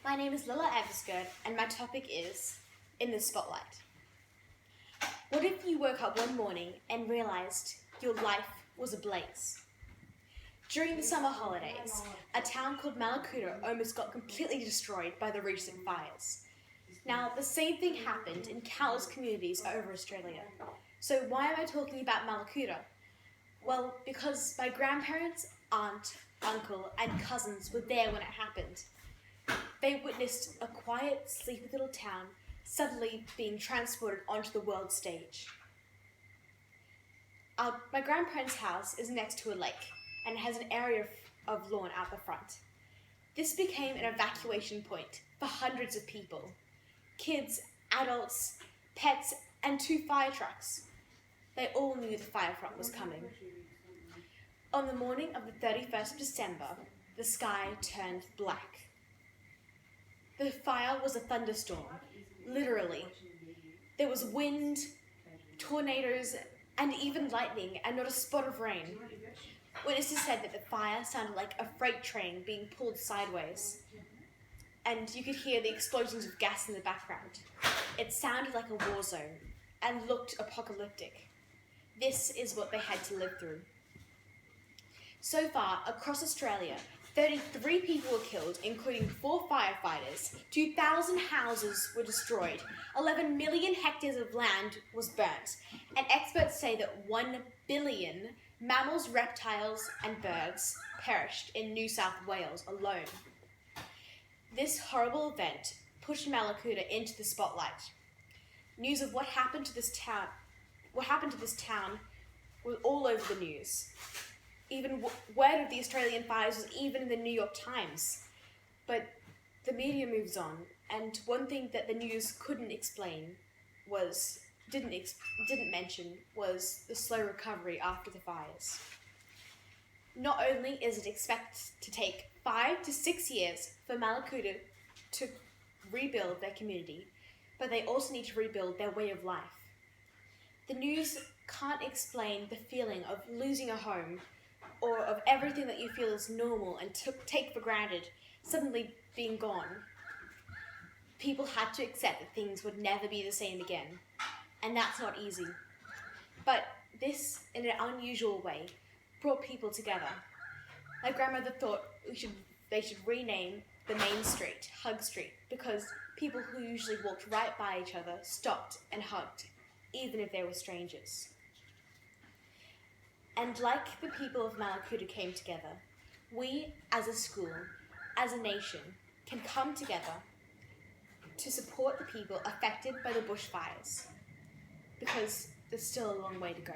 My name is Lila Everskirt, and my topic is In the Spotlight. What if you woke up one morning and realized your life was ablaze? During the summer holidays, a town called Malakuta almost got completely destroyed by the recent fires. Now, the same thing happened in countless communities over Australia. So why am I talking about Malakuta? Well, because my grandparents, aunt, uncle, and cousins were there when it happened. They witnessed a quiet, sleepy little town suddenly being transported onto the world stage. My grandparents' house is next to a lake and has an area of lawn out the front. This became an evacuation point for hundreds of people. Kids, adults, pets, and 2 fire trucks. They all knew the fire front was coming. On the morning of the 31st of December, the sky turned black. The fire was a thunderstorm, literally. There was wind, tornadoes, and even lightning, and not a spot of rain. Witnesses said that the fire sounded like a freight train being pulled sideways, and you could hear the explosions of gas in the background. It sounded like a war zone and looked apocalyptic. This is what they had to live through. So far, across Australia, 33 people were killed, including 4 firefighters, 2,000 houses were destroyed, 11 million hectares of land was burnt, and experts say that 1 billion mammals, reptiles, and birds perished in New South Wales alone. This horrible event pushed Malakuta into the spotlight. News of what happened to this town was all over the news. Even word of the Australian fires was even in the New York Times. But the media moves on, and one thing that the news didn't mention was the slow recovery after the fires. Not only is it expected to take 5 to 6 years for Malakuta to rebuild their community, but they also need to rebuild their way of life. The news can't explain the feeling of losing a home, or of everything that you feel is normal and take for granted suddenly being gone. People had to accept that things would never be the same again, and that's not easy. But this, in an unusual way, brought people together. My grandmother thought they should rename the main street Hug Street, because people who usually walked right by each other stopped and hugged, even if they were strangers. And like the people of Malakuta came together, we as a school, as a nation, can come together to support the people affected by the bushfires, because there's still a long way to go.